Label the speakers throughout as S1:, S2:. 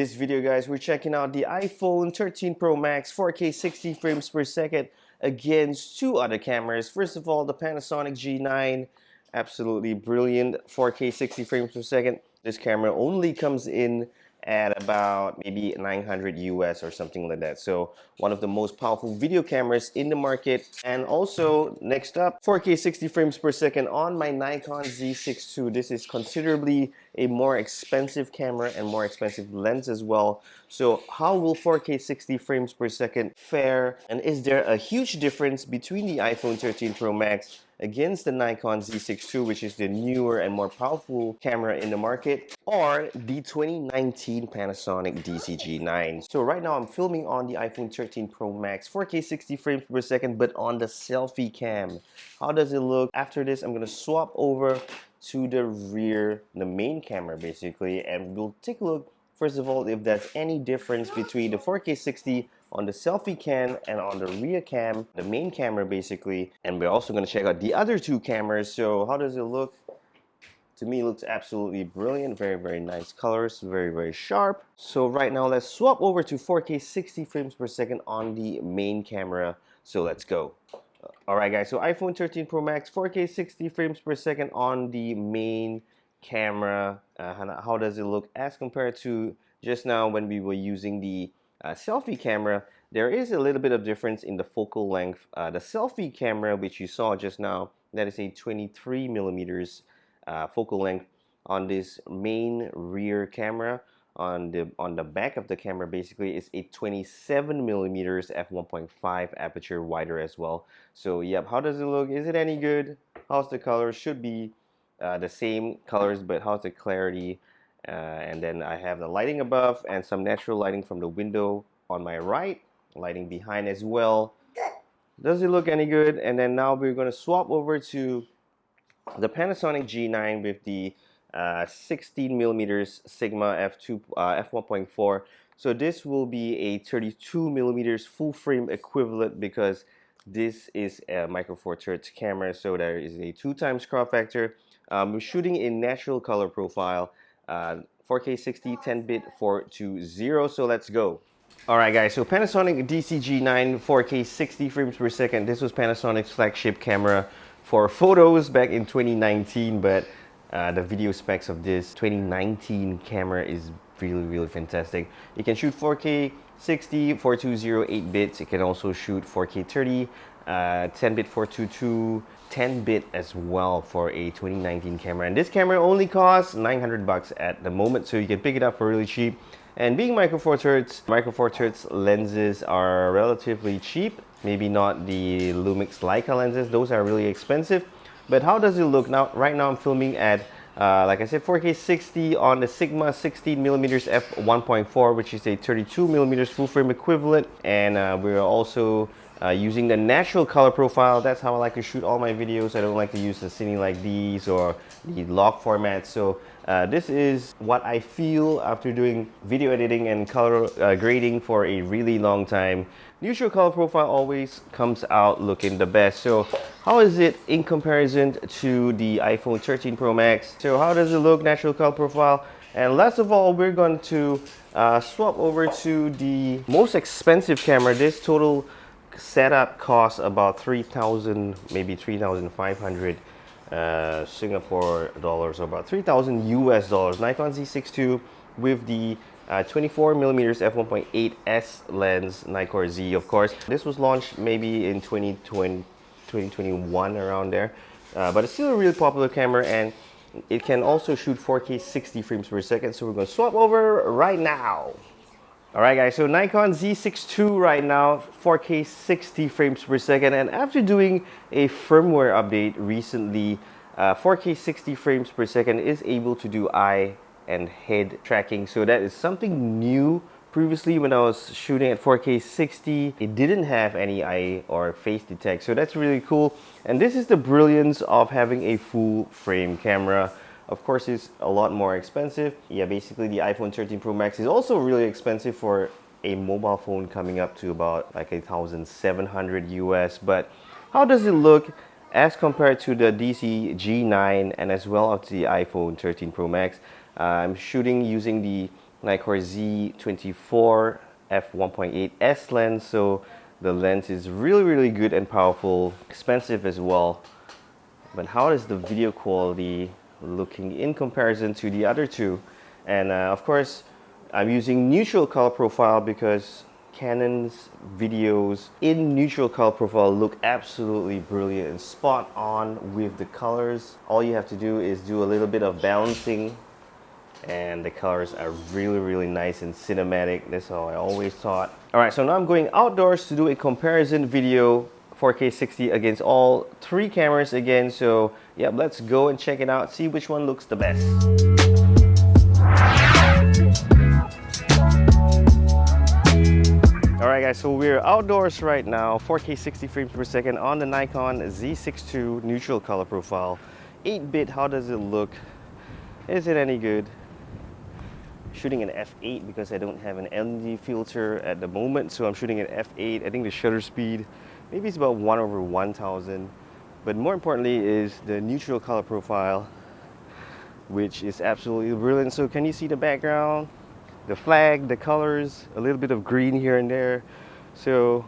S1: this video, guys, we're checking out the iPhone 13 Pro Max 4K 60 frames per second against two other cameras. First of all, the Panasonic G9, absolutely brilliant 4K 60 frames per second. This camera only comes in at about maybe 900 US or something like that. So one of the most powerful video cameras in the market. And also, next up, 4K 60 frames per second on my Nikon Z6 II. This is considerably a more expensive camera and more expensive lens as well. So how will 4K 60 frames per second fare? And is there a huge difference between the iPhone 13 Pro Max against the Nikon Z6 II, which is the newer and more powerful camera in the market, or the 2019 Panasonic G9? So right now I'm filming on the iPhone 13 Pro Max 4K 60 frames per second, but on the selfie cam. How does it look? After this, I'm gonna swap over to the rear, the main camera basically, and we'll take a look first of all if there's any difference between the 4K 60 on the selfie cam and on the rear cam, the main camera basically. And we're also going to check out the other two cameras. So how does it look? To me, it looks absolutely brilliant. Very nice colors, very sharp. So right now, let's swap over to 4K 60 frames per second on the main camera. So let's go. Alright guys, so iPhone 13 Pro Max 4K 60 frames per second on the main camera. How does it look as compared to just now when we were using the selfie camera? There is a little bit of difference in the focal length. The selfie camera, which you saw just now, that is a 23 millimeters focal length. On this main rear camera, on the back of the camera basically, is a 27 millimeters f1.5 aperture, wider as well. So yep, how does it look? Is it any good? How's the color? Should be the same colors, but how's the clarity? And then I have the lighting above and some natural lighting from the window on my right, lighting behind as well. Does it look any good? And then now we're going to swap over to the Panasonic G9 with the 16 millimeters Sigma f1.4. So this will be a 32 millimeters full frame equivalent because this is a micro four thirds camera. So there is a 2x crop factor. We're shooting in natural color profile, 4K 60 10-bit 420. So let's go. Alright guys, so Panasonic DCG9 4K 60 frames per second. This was Panasonic's flagship camera for photos back in 2019, but the video specs of this 2019 camera is really fantastic. You can shoot 4K 60, 420, 8 bits. It can also shoot 4K 30, 10-bit 422, 10-bit as well for a 2019 camera. And this camera only costs 900 bucks at the moment, so you can pick it up for really cheap. And being micro four thirds lenses are relatively cheap. Maybe not the Lumix Leica lenses; those are really expensive. But how does it look now? Right now, I'm filming at, like I said, 4K 60 on the Sigma 16 millimeters f1.4, which is a 32 millimeters full frame equivalent. And we're also using the natural color profile. That's how I like to shoot all my videos. I don't like to use the cine like these or the log format. So this is what I feel after doing video editing and color grading for a really long time. Neutral color profile always comes out looking the best. So how is it in comparison to the iPhone 13 Pro Max? So how does it look, natural color profile? And last of all, we're going to swap over to the most expensive camera. This total setup costs about 3,000, maybe 3,500 Singapore dollars, or about 3,000 US dollars. Nikon Z6 II with the 24 millimeters f1.8 S lens, Nikon Z, of course. This was launched maybe in 2020, 2021, around there, but it's still a really popular camera, and it can also shoot 4K 60 frames per second. So we're going to swap over right now. Alright guys, so Nikon Z6 II right now, 4K 60 frames per second, and after doing a firmware update recently, 4K 60 frames per second is able to do eye and head tracking. So that is something new. Previously, when I was shooting at 4K 60, it didn't have any eye or face detect. So that's really cool. And this is the brilliance of having a full frame camera. Of course, it's a lot more expensive. Yeah, basically the iPhone 13 Pro Max is also really expensive for a mobile phone, coming up to about like 1,700 US. But how does it look as compared to the DC G9 and as well as the iPhone 13 Pro Max? I'm shooting using the Nikon Z24 f1.8s lens, so the lens is really good and powerful, expensive as well. But how is the video quality looking in comparison to the other two? And of course, I'm using neutral color profile because Canon's videos in neutral color profile look absolutely brilliant and spot on with the colors. All you have to do is do a little bit of balancing and the colors are really nice and cinematic. That's how I always thought. Alright, so now I'm going outdoors to do a comparison video 4K 60 against all three cameras again. So yeah, let's go and check it out, see which one looks the best. Alright guys, so we're outdoors right now, 4K 60 frames per second on the Nikon Z6 II neutral color profile. 8-bit, how does it look? Is it any good? Shooting an f8 because I don't have an LED filter at the moment, so I'm shooting at f8. I think the shutter speed, maybe it's about 1/1000. But more importantly is the neutral color profile, which is absolutely brilliant. So can you see the background? The flag, the colors, a little bit of green here and there. So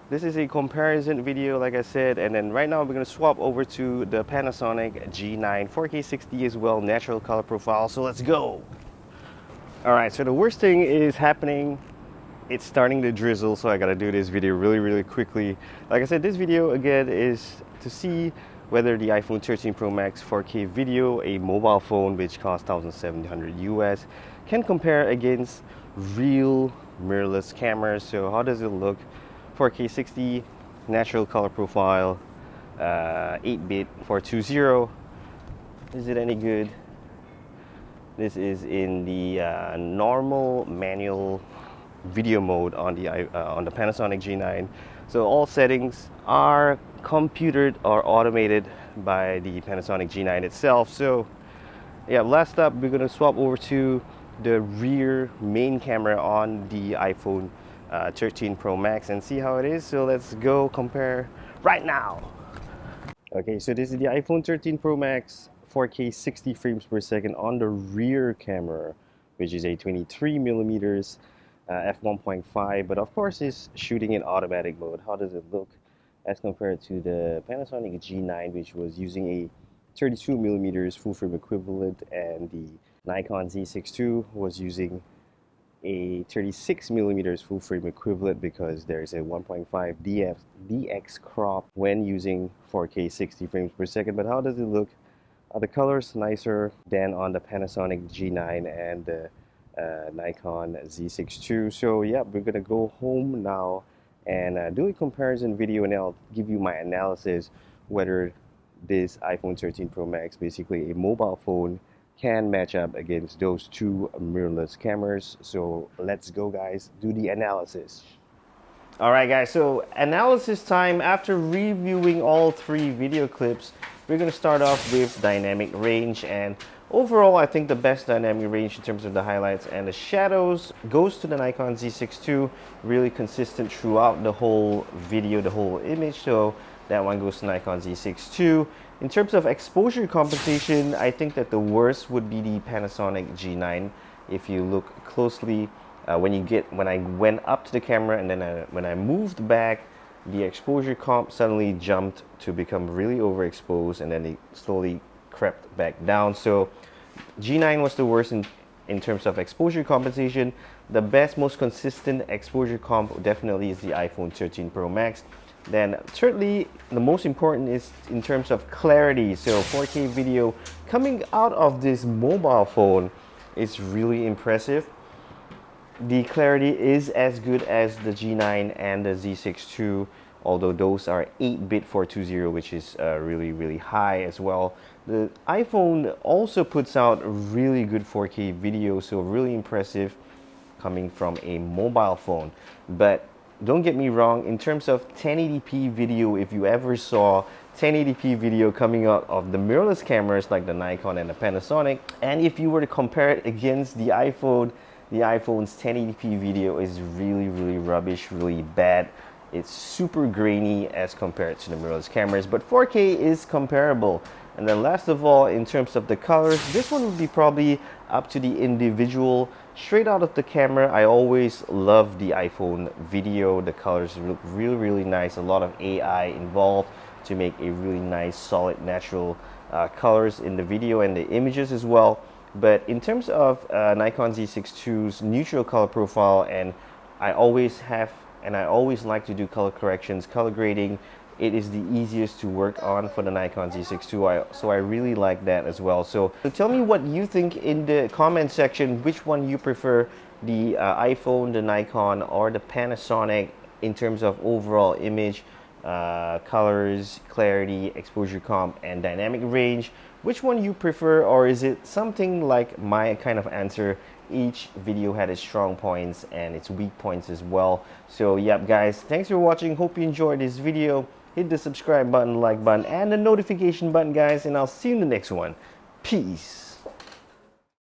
S1: this is a comparison video, like I said, and then right now we're going to swap over to the Panasonic G9 4K 60 as well, natural color profile. So let's go. Alright, so the worst thing is happening. It's starting to drizzle, so I gotta do this video really quickly. Like I said, this video again is to see whether the iPhone 13 Pro Max 4K video, a mobile phone which costs $1,700 US, can compare against real mirrorless cameras. So how does it look? 4K 60, natural color profile, 8-bit 420. Is it any good? This is in the normal manual video mode on the Panasonic G9. So all settings are computed or automated by the Panasonic G9 itself. So yeah, last up we're gonna swap over to the rear main camera on the iPhone 13 Pro Max and see how it is. So let's go compare right now. Okay, so this is the iPhone 13 Pro Max 4K 60 frames per second on the rear camera, which is a 23mm f1.5, but of course it's shooting in automatic mode. How does it look as compared to the Panasonic G9, which was using a 32mm full frame equivalent, and the Nikon Z6 II was using a 36mm full frame equivalent because there's a 1.5 DX crop when using 4K 60 frames per second. But how does it look? The colors nicer than on the Panasonic G9 and the Nikon Z6 II. So yeah, we're gonna go home now and do a comparison video, and I'll give you my analysis whether this iPhone 13 Pro Max, basically a mobile phone, can match up against those two mirrorless cameras. So let's go guys, do the analysis. Alright guys, so analysis time. After reviewing all three video clips, we're going to start off with dynamic range, and overall I think the best dynamic range in terms of the highlights and the shadows goes to the Nikon Z6 II, really consistent throughout the whole video, the whole image, so that one goes to Nikon Z6 II. In terms of exposure compensation, I think that the worst would be the Panasonic G9. If you look closely, when I went up to the camera and then when I moved back, the exposure comp suddenly jumped to become really overexposed, and then it slowly crept back down. So G9 was the worst in terms of exposure compensation. The best, most consistent exposure comp definitely is the iPhone 13 Pro Max. Then thirdly, the most important is in terms of clarity. So 4K video coming out of this mobile phone is really impressive. The clarity is as good as the G9 and the Z6 II, although those are 8-bit 420, which is really high as well. The iPhone also puts out really good 4K video, so really impressive coming from a mobile phone. But don't get me wrong, in terms of 1080p video, if you ever saw 1080p video coming out of the mirrorless cameras like the Nikon and the Panasonic, and if you were to compare it against the iPhone's 1080p video is really rubbish, really bad. It's super grainy as compared to the mirrorless cameras, but 4K is comparable. And then last of all, in terms of the colors, this one would be probably up to the individual. Straight out of the camera, I always love the iPhone video. The colors look really, really nice. A lot of AI involved to make a really nice, solid, natural colors in the video and the images as well. But in terms of Nikon Z6 II's neutral color profile, and I always like to do color corrections, color grading. It is the easiest to work on for the Nikon Z6 II, so I really like that as well. So tell me what you think in the comment section, which one you prefer, the iPhone, the Nikon, or the Panasonic in terms of overall image, colors, clarity, exposure comp, and dynamic range. Which one you prefer, or is it something like my kind of answer? Each video had its strong points and its weak points as well. So yep guys, thanks for watching. Hope you enjoyed this video. Hit the subscribe button, like button, and the notification button guys, and I'll see you in the next one. Peace.